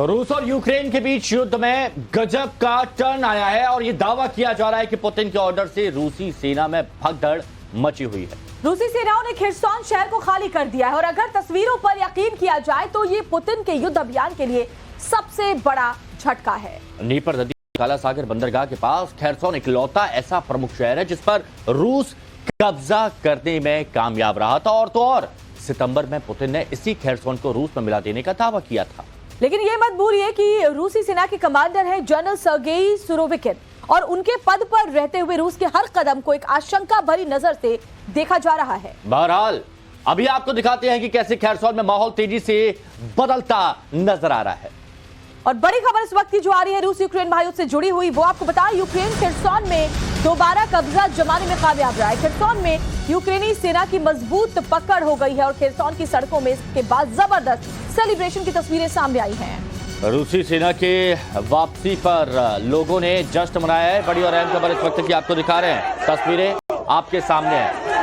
तो रूस और यूक्रेन के बीच युद्ध में गजब का टर्न आया है और ये दावा किया जा रहा है कि पुतिन के ऑर्डर से रूसी सेना में भगदड़ मची हुई है। रूसी सेनाओं ने खिर्सोन शहर को खाली कर दिया है और अगर तस्वीरों पर यकीन किया जाए तो ये पुतिन के युद्ध अभियान के लिए सबसे बड़ा झटका है। नीपर नदी काला सागर बंदरगाह के पास खैरसोन इकलौता ऐसा प्रमुख शहर है जिस पर रूस कब्जा करने में कामयाब रहा था और तो और सितंबर में पुतिन ने इसी खैरसोन को रूस में मिला देने का दावा किया था। लेकिन ये मत भूलिए कि रूसी सेना के कमांडर हैं जनरल सर्गेई सुरोविकिन और उनके पद पर रहते हुए रूस के हर कदम को एक आशंका भरी नजर से देखा जा रहा है। बहरहाल अभी आपको दिखाते हैं कि कैसे खैरसोन में माहौल तेजी से बदलता नजर आ रहा है। और बड़ी खबर इस वक्त की जो आ रही है रूस यूक्रेन भाइयों से जुड़ी हुई, वो आपको बताएं यूक्रेन खिर्सोन में दोबारा कब्जा जमाने में कामयाब रहा है। खिर्सोन में यूक्रेनी सेना की मजबूत पकड़ हो गई है और खिर्सोन की सड़कों में इसके बाद जबरदस्त सेलिब्रेशन की तस्वीरें सामने आई हैं। रूसी सेना के वापसी पर लोगों ने जश्न मनाया है। बड़ी और अहम खबर इस वक्त की आपको दिखा रहे हैं, तस्वीरें आपके सामने हैं।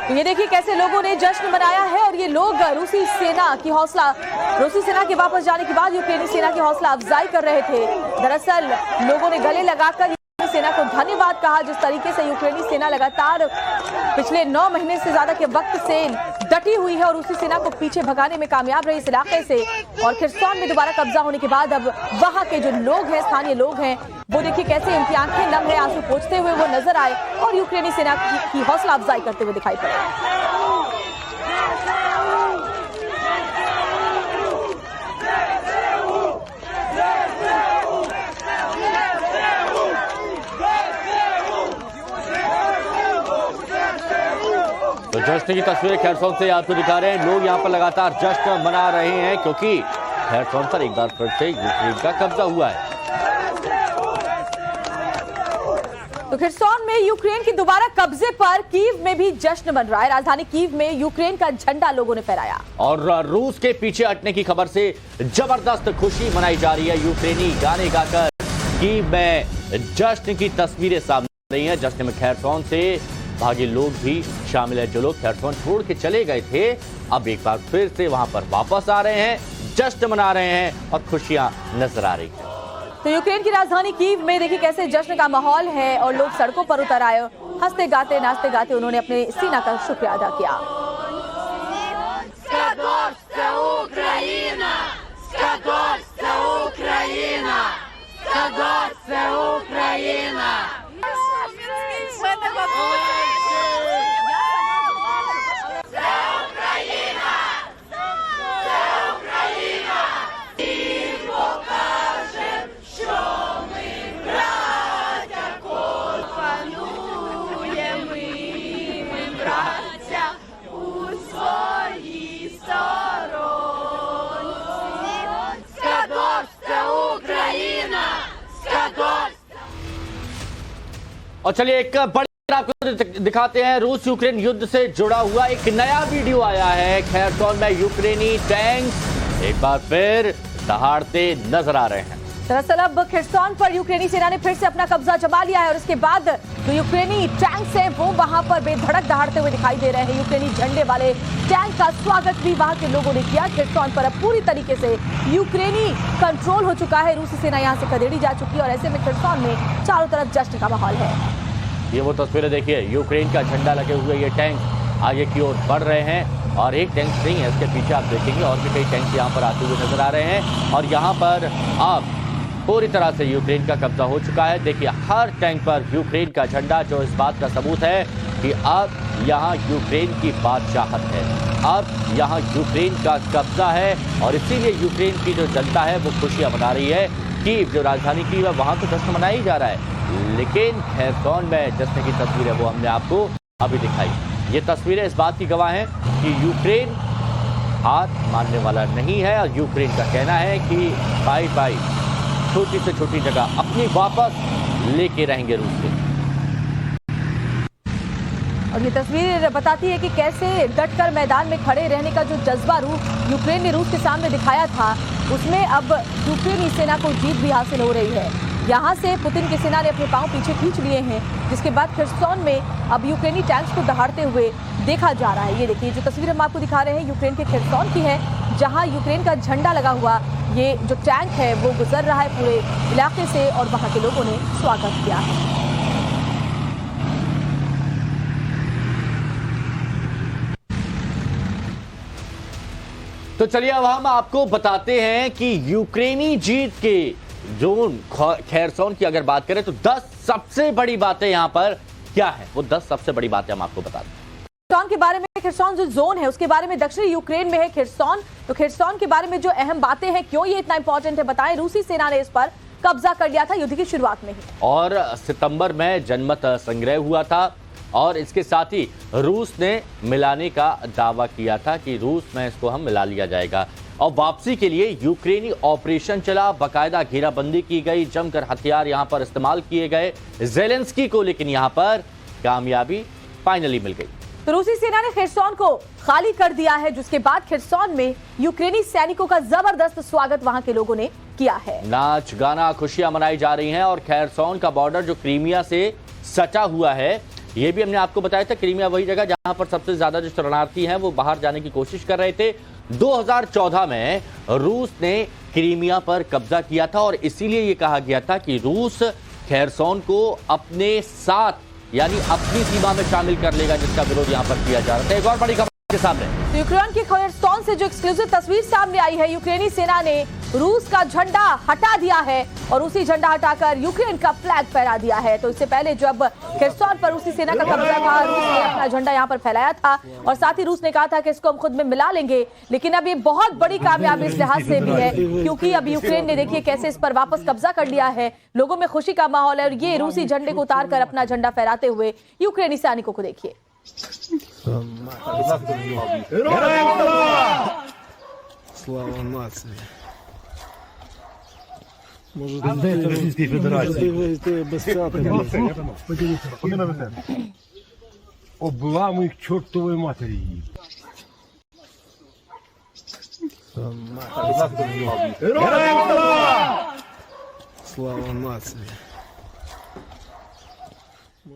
तो ये देखिए कैसे लोगों ने जश्न मनाया है और ये लोग रूसी सेना के वापस जाने के बाद यूक्रेनी सेना की हौसला अफजाई कर रहे थे। दरअसल लोगों ने गले लगाकर यूक्रेनी सेना को धन्यवाद कहा। जिस तरीके से यूक्रेनी सेना लगातार पिछले 9 महीने से ज्यादा के वक्त से डटी हुई है और रूसी सेना को पीछे भगाने में कामयाब रही इस इलाके से, और खिर्सोन में दोबारा कब्जा होने के बाद अब वहां के जो लोग हैं, स्थानीय लोग हैं, वो देखिए कैसे उनकी आंखें नम है, आंसू पोंछते हुए वो नजर आए और यूक्रेनी सेना की हौसला अफजाई करते हुए दिखाई पड़े। तो जश्न की तस्वीरें खैरसोन से आपको दिखा रहे हैं। लोग यहाँ पर लगातार जश्न मना रहे हैं क्योंकि खैरसोन पर एक बार फिर से यूक्रेन का कब्जा हुआ है। तो खिर्सोन में यूक्रेन की दोबारा कब्जे पर कीव में भी जश्न मन रहा है। राजधानी कीव में यूक्रेन का झंडा लोगों ने फहराया और रूस के पीछे हटने की खबर से जबरदस्त खुशी मनाई जा रही है। यूक्रेनी गाने गाकर कीव में जश्न की तस्वीरें सामने रही हैं। जश्न में खैरसोन से भागे लोग भी शामिल है। जो लोग खैरसोन छोड़ के चले गए थे अब एक बार फिर से वहां पर वापस आ रहे हैं, जश्न मना रहे हैं और खुशियां नजर आ रही हैं। तो यूक्रेन की राजधानी कीव में देखिए कैसे जश्न का माहौल है और लोग सड़कों पर उतर आए, हंसते गाते नाचते गाते उन्होंने अपने सेना का शुक्रिया अदा किया। और चलिए एक बड़ी आपको दिखाते हैं। रूस यूक्रेन युद्ध से जुड़ा हुआ एक नया वीडियो आया है। खैरसोन में यूक्रेनी टैंक एक बार फिर दहाड़ते नजर आ रहे हैं। दरअसल अब खिर्सोन पर यूक्रेनी सेना ने फिर से अपना कब्जा जमा लिया है और इसके बाद जो यूक्रेनी टैंक्स हैं वो वहां पर बेधड़क दहाड़ते हुए दिखाई दे रहे हैं। यूक्रेनी झंडे वाले टैंक का स्वागत भी वहां के लोगों ने किया। खिर्सोन पर अब पूरी तरीके से यूक्रेनी कंट्रोल हो चुका है। रूसी सेना यहां से खदेड़ी जा चुकी है और ऐसे में खिर्सोन में चारों तरफ जश्न का माहौल है। ये वो तस्वीरें देखिए, यूक्रेन का झंडा लगे हुए ये टैंक आगे की ओर बढ़ रहे हैं और एक टैंक नहीं है, इसके पीछे आप देखेंगे और भी कई टैंक यहाँ पर आते हुए नजर आ रहे हैं और यहाँ पर अब पूरी तरह से यूक्रेन का कब्जा हो चुका है। देखिए हर टैंक पर यूक्रेन का झंडा, जो इस बात का सबूत है कि अब यहाँ यूक्रेन की बादशाहत है, अब यहाँ यूक्रेन का कब्जा है और इसीलिए यूक्रेन की जो जनता है वो खुशियाँ मना रही है। कीव जो राजधानी कीव है वहाँ तो जश्न मनाया ही जा रहा है, लेकिन खैरसोन में जश्न की तस्वीरें वो हमने आपको अभी दिखाई। ये तस्वीरें इस बात की गवाह हैं कि यूक्रेन हार मानने वाला नहीं है और यूक्रेन का कहना है कि बाई बाई छोटी से छोटी जगह अपनी वापस लेके रहेंगे रूस से। और ये तस्वीर बताती है कि कैसे डटकर मैदान में खड़े रहने का जो जज्बा यूक्रेन ने रूस के सामने दिखाया था, उसमें अब यूक्रेनी सेना को जीत भी हासिल हो रही है। यहाँ से पुतिन की सेना ने अपने पांव पीछे खींच लिए हैं, जिसके बाद खिर्सोन में अब यूक्रेनी टैंक्स को दहाड़ते हुए देखा जा रहा है। ये देखिए जो तस्वीर हम आपको दिखा रहे हैं यूक्रेन के खिर्सोन की है, जहाँ यूक्रेन का झंडा लगा हुआ ये जो टैंक है वो गुजर रहा है पूरे इलाके से और वहां के लोगों ने स्वागत किया है। तो चलिए अब हम आपको बताते हैं कि यूक्रेनी जीत के जोन खैरसोन की अगर बात करें तो 10 सबसे बड़ी बातें यहां पर क्या है, वो 10 सबसे बड़ी बातें हम आपको बताते हैं। खिरसोन के बारे में, खिरसोन जो जोन है उसके बारे में, दक्षिणी यूक्रेन में है खिरसोन, तो खिरसोन के बारे में जो अहम बातें हैं, क्यों ये इतना इंपॉर्टेंट है बताएं। रूसी सेना ने इस पर कब्जा कर लिया था युद्ध की शुरुआत में ही, और सितंबर में जनमत संग्रह हुआ था और इसके साथ ही रूस ने मिलाने का दावा किया था कि रूस में इसको हम मिला लिया जाएगा। और वापसी के लिए यूक्रेनी ऑपरेशन चला, बाकायदा घेराबंदी की गई, जमकर हथियार यहां पर इस्तेमाल किए गए जेलेंस्की को, लेकिन यहां पर कामयाबी फाइनली मिल गई। तो रूसी सेना ने खिरसोन को खाली कर दिया है, जिसके बाद खिरसोन में यूक्रेनी सैनिकों का जबरदस्त स्वागत वहां के लोगों ने किया है। नाच गाना खुशियां मनाई जा रही हैं और खैरसोन का बॉर्डर जो क्रीमिया से सटा हुआ है, ये भी हमने आपको बताया था, क्रीमिया वही जगह जहां पर सबसे ज्यादा जो शरणार्थी हैं वो बाहर जाने की कोशिश कर रहे थे। 2014 में रूस ने क्रीमिया पर कब्जा किया था और इसीलिए ये कहा गया था कि रूस खैरसोन को अपने साथ यानी अपनी सीमा में शामिल कर लेगा, जिसका विरोध यहां पर किया जा रहा था। एक और बड़ी खबर के सामने, तो यूक्रेन की खैरसोन से जो एक्सक्लूसिव तस्वीर सामने आई है, यूक्रेनी सेना ने रूस का झंडा हटा दिया है और उसी झंडा हटाकर यूक्रेन का फ्लैग फहरा दिया है। तो इससे पहले जब खिरसोन पर रूसी सेना का कब्जा था, रूस ने अपना झंडा यहां पर फैलाया था और साथ ही रूस ने कहा था कि इसको हम खुद में मिला लेंगे। लेकिन अब ये बहुत बड़ी कामयाबी इस लिहाज से भी है क्योंकि अब यूक्रेन ने देखिए कैसे इस पर वापस कब्जा कर लिया है, लोगों में खुशी का माहौल है और ये रूसी झंडे को उतार कर अपना झंडा फहराते हुए यूक्रेनी सैनिकों को देखिए। Слава нації. Може, Російської Федерації. ти без Обламуй к чортової матері її. Слава нації.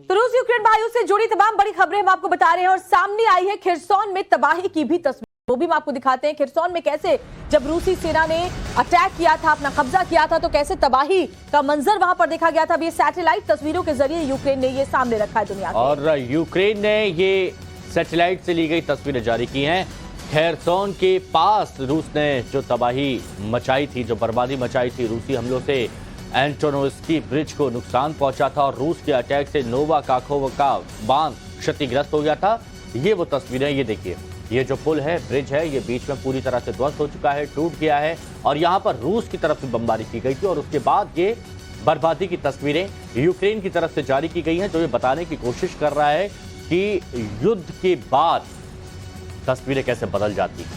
तो रूस यूक्रेन भाइयों से जुड़ी तमाम बड़ी खबरें हम आपको बता रहे हैं और सामने आई है खिरसोन में तबाही की भी तस्वीर, वो भी हम आपको दिखाते हैं। खिरसोन में कैसे जब रूसी सेना ने अटैक किया था, अपना कब्जा किया था, तो कैसे तबाही का मंजर वहां पर देखा गया था। अब ये सैटेलाइट तस्वीरों के जरिए यूक्रेन ने ये सामने रखा है दुनिया को। और यूक्रेन ने ये सैटेलाइट से ली गई तस्वीरें जारी की हैं। खैरसोन के पास रूस ने जो तबाही मचाई थी, जो बर्बादी मचाई थी रूसी हमलों से, एंटोनोव्स्की ब्रिज को नुकसान पहुंचा था और रूस के अटैक से नोवा काखोवका बांध क्षतिग्रस्त हो गया था। ये वो तस्वीरें, ये देखिए, ये जो पुल है, ब्रिज है, ये बीच में पूरी तरह से ध्वस्त हो चुका है, टूट गया है और यहाँ पर रूस की तरफ से बमबारी की गई थी और उसके बाद ये बर्बादी की तस्वीरें यूक्रेन की तरफ से जारी की गई हैं, जो ये बताने की कोशिश कर रहा है कि युद्ध के बाद तस्वीरें कैसे बदल जाती हैं,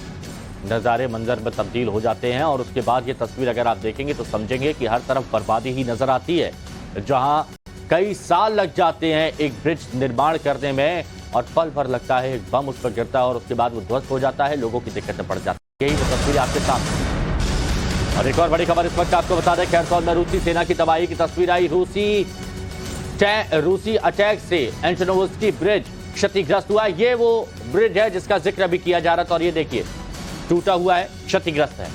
नज़ारे मंजर में तब्दील हो जाते हैं और उसके बाद ये तस्वीर अगर आप देखेंगे तो समझेंगे कि हर तरफ बर्बादी ही नजर आती है। जहां कई साल लग जाते हैं एक ब्रिज निर्माण करने में और पल भर लगता है एक बम उस पर गिरता है और उसके बाद वो ध्वस्त हो जाता है, लोगों की दिक्कतें बढ़ जाती है। यही वो तस्वीर आपके सामने। और एक और बड़ी खबर इस वक्त आपको बता दें, खैरसोन में रूसी सेना की तबाही की तस्वीर आई। रूसी अटैक से एंटोनोव्स्की ब्रिज क्षतिग्रस्त हुआ। ये वो ब्रिज है जिसका जिक्र अभी किया जा रहा था और ये देखिए टूटा हुआ है, क्षतिग्रस्त है।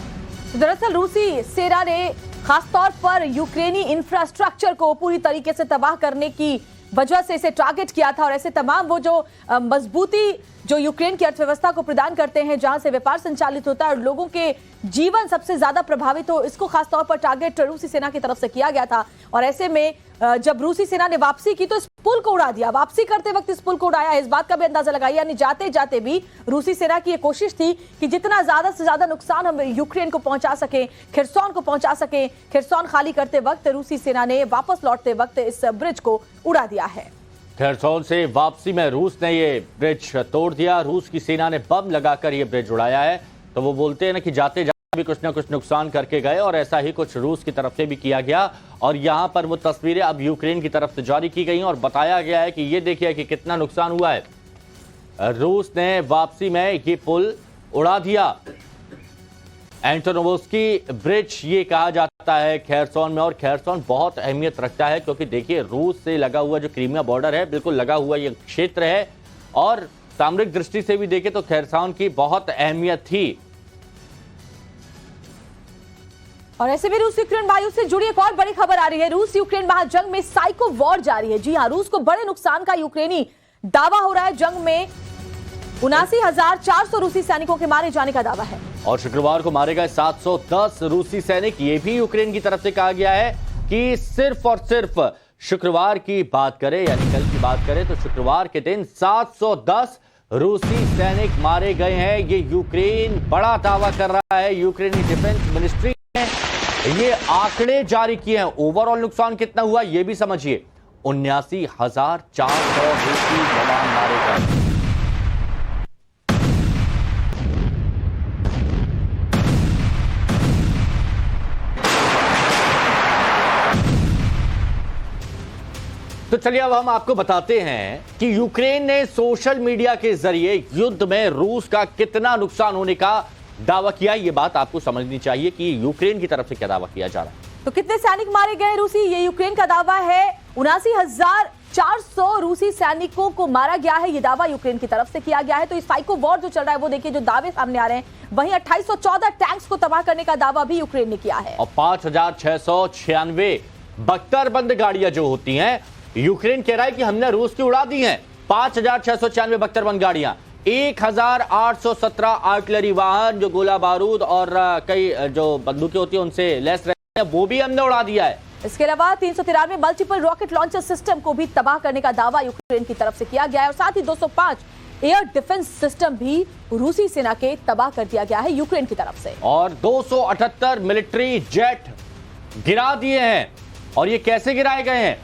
दरअसल रूसी सेना ने खासतौर पर यूक्रेनी इंफ्रास्ट्रक्चर को पूरी तरीके से तबाह करने की वजह से इसे टारगेट किया था और ऐसे तमाम वो जो मजबूती जो यूक्रेन की अर्थव्यवस्था को प्रदान करते हैं, जहां से व्यापार संचालित होता है और लोगों के जीवन सबसे ज्यादा प्रभावित हो, इसको खासतौर पर टारगेट रूसी सेना की तरफ से किया गया था। और ऐसे में जब रूसी सेना ने वापसी की तो इस पुल को उड़ा दिया, वापसी करते वक्त इस पुल को उड़ाया। इस बात का भी अंदाजा लगाया, यानी जाते जाते भी रूसी सेना की ये कोशिश थी कि जितना ज्यादा से ज्यादा नुकसान हम यूक्रेन को पहुंचा सके, खिरसोन को पहुंचा सके। खिरसोन खाली करते वक्त रूसी सेना ने वापस लौटते वक्त इस ब्रिज को उड़ा दिया है। खैरसोन से वापसी में रूस ने ये ब्रिज तोड़ दिया। रूस की सेना ने बम लगाकर ये ब्रिज उड़ाया है। तो वो बोलते हैं ना कि जाते जाते भी कुछ ना कुछ नुकसान करके गए और ऐसा ही कुछ रूस की तरफ से भी किया गया। और यहाँ पर वो तस्वीरें अब यूक्रेन की तरफ से जारी की गई और बताया गया है कि ये देखिए कि कितना नुकसान हुआ है। रूस ने वापसी में ये पुल उड़ा दिया। एंटोनोव्स्की ब्रिज ये कहा जाता है खैरसोन में और खैरसोन बहुत अहमियत रखता है क्योंकि देखिए रूस से लगा हुआ जो क्रीमिया बॉर्डर है, बिल्कुल लगा हुआ ये क्षेत्र है और सामरिक दृष्टि से भी देखें तो खैरसोन की बहुत अहमियत थी। और ऐसे में रूस यूक्रेन महायुद्ध से जुड़ी एक और बड़ी खबर आ रही है। रूस यूक्रेन महाजंग में साइको वॉर जारी है। जी हां, रूस को बड़े नुकसान का यूक्रेनी दावा हो रहा है। जंग में 79,400 रूसी सैनिकों के मारे जाने का दावा है। और शुक्रवार को मारे गए 710 रूसी सैनिक। ये भी यूक्रेन की तरफ से कहा गया है कि सिर्फ और सिर्फ शुक्रवार की बात करें, यानी कल की बात करें, तो शुक्रवार के दिन 710 रूसी सैनिक मारे गए हैं। ये यूक्रेन बड़ा दावा कर रहा है। यूक्रेनी डिफेंस मिनिस्ट्री ने ये आंकड़े जारी किए हैं। ओवरऑल नुकसान कितना हुआ ये भी समझिए। 79,400 रूसी जवान मारे गए। तो चलिए अब हम आपको बताते हैं कि यूक्रेन ने सोशल मीडिया के जरिए युद्ध में रूस का कितना नुकसान होने का दावा किया। ये बात आपको समझनी चाहिए कि यूक्रेन की तरफ से क्या दावा किया जा रहा है। तो कितने सैनिक मारे गए रूसी, ये यूक्रेन का दावा है। 79,400 रूसी सैनिकों को मारा गया है। ये दावा यूक्रेन की तरफ से किया गया है। तो इस साइको वॉर जो चल रहा है वो देखिए, जो दावे सामने आ रहे हैं। वहीं 2814 टैंक्स को तबाह करने का दावा भी यूक्रेन ने किया है। और 5,696 बख्तरबंद गाड़ियां जो होती हैं, यूक्रेन कह रहा है कि हमने रूस की उड़ा दी हैं। 5,696 बख्तरबंद गाड़ियां, 1,817 आर्टिलरी वाहन जो गोला बारूद और कई जो बंदूकें होती हैं उनसे लैस रहते हैं, वो भी हमने उड़ा दिया है। इसके अलावा 393 मल्टीपल रॉकेट लॉन्चर सिस्टम को भी तबाह करने का दावा यूक्रेन की तरफ से किया गया है। और साथ ही 205 एयर डिफेंस सिस्टम भी रूसी सेना के तबाह कर दिया गया है यूक्रेन की तरफ से। और 278 मिलिट्री जेट गिरा दिए हैं। और ये कैसे गिराए गए हैं?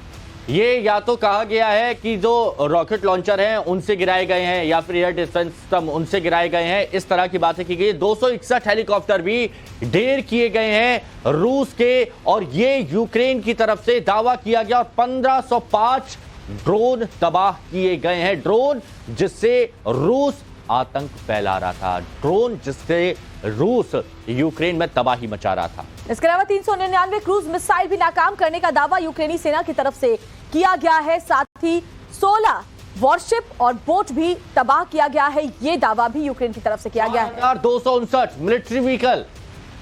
ये या तो कहा गया है कि जो रॉकेट लॉन्चर हैं उनसे गिराए गए हैं, या फिर एयर डिफेंस सिस्टम उनसे गिराए गए हैं। इस तरह की बातें की गई। 261 हेलीकॉप्टर भी ढेर किए गए हैं रूस के, और ये यूक्रेन की तरफ से दावा किया गया। और 1505 ड्रोन तबाह किए गए हैं। ड्रोन जिससे रूस आतंक फैला रहा था, ड्रोन जिससे रूस यूक्रेन में तबाही मचा रहा था। इसके अलावा 399 क्रूज मिसाइल भी नाकाम करने का दावा यूक्रेनी सेना की तरफ से किया गया है। साथ ही 16 वॉरशिप और बोट भी तबाह किया गया है। ये दावा भी यूक्रेन की तरफ से किया गया है। 259 मिलिट्री व्हीकल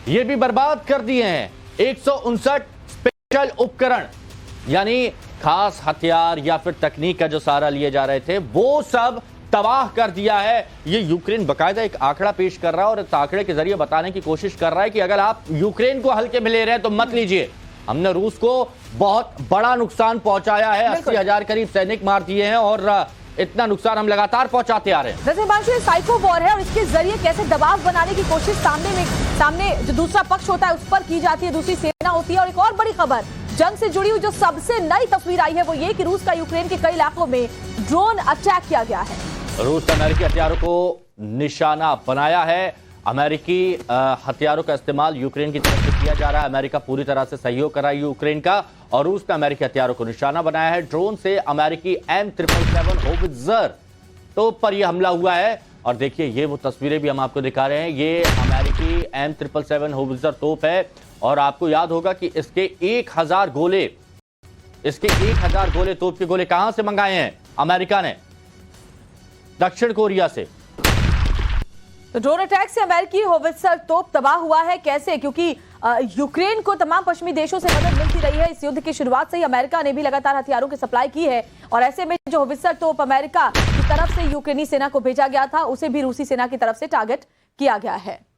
ये भी बर्बाद कर दिए हैं। 159 स्पेशल उपकरण, यानी खास हथियार या फिर तकनीक का जो सहारा लिए जा रहे थे, वो सब तबाह कर दिया है। ये यूक्रेन बकायदा एक आंकड़ा पेश कर रहा है और इस आंकड़े के जरिए बताने की कोशिश कर रहा है कि अगर आप यूक्रेन को हल्के में ले रहे हैं तो मत लीजिए। हमने रूस को बहुत बड़ा नुकसान पहुंचाया है। 80,000 करीब सैनिक मार दिए हैं और इतना नुकसान हम लगातार पहुंचाते आ रहे हैं। जैसे हिमांशु, साइको वॉर है और इसके जरिए कैसे दबाव बनाने की कोशिश सामने जो दूसरा पक्ष होता है उस पर की जाती है, दूसरी सेना होती है। और एक और बड़ी खबर जंग से जुड़ी हुई जो सबसे नई तस्वीर आई है वो ये कि रूस का यूक्रेन के कई इलाकों में ड्रोन अटैक किया गया है। रूस ने अमेरिकी हथियारों को निशाना बनाया है। अमेरिकी हथियारों का इस्तेमाल यूक्रेन की तरफ से किया जा रहा है। अमेरिका पूरी तरह से सहयोग कर रहा है यूक्रेन का, और रूस ने अमेरिकी हथियारों को निशाना बनाया है। ड्रोन से अमेरिकी M777 होवित्जर तो पर यह हमला हुआ है। और देखिए, ये वो तस्वीरें भी हम आपको दिखा रहे हैं। ये अमेरिकी M777 होवित्जर तोप है, और आपको याद होगा कि इसके 1000 गोले तोप के गोले कहां से मंगाए हैं? अमेरिका ने दक्षिण कोरिया से। तो ड्रोन अटैक से अमेरिकी होवित्जर तोप तबाह हुआ है। कैसे? क्योंकि यूक्रेन को तमाम पश्चिमी देशों से मदद मिलती रही है। इस युद्ध की शुरुआत से ही अमेरिका ने भी लगातार हथियारों की सप्लाई की है, और ऐसे में जो होवित्जर तोप अमेरिका की तरफ से यूक्रेनी सेना को भेजा गया था, उसे भी रूसी सेना की तरफ से टारगेट किया गया है।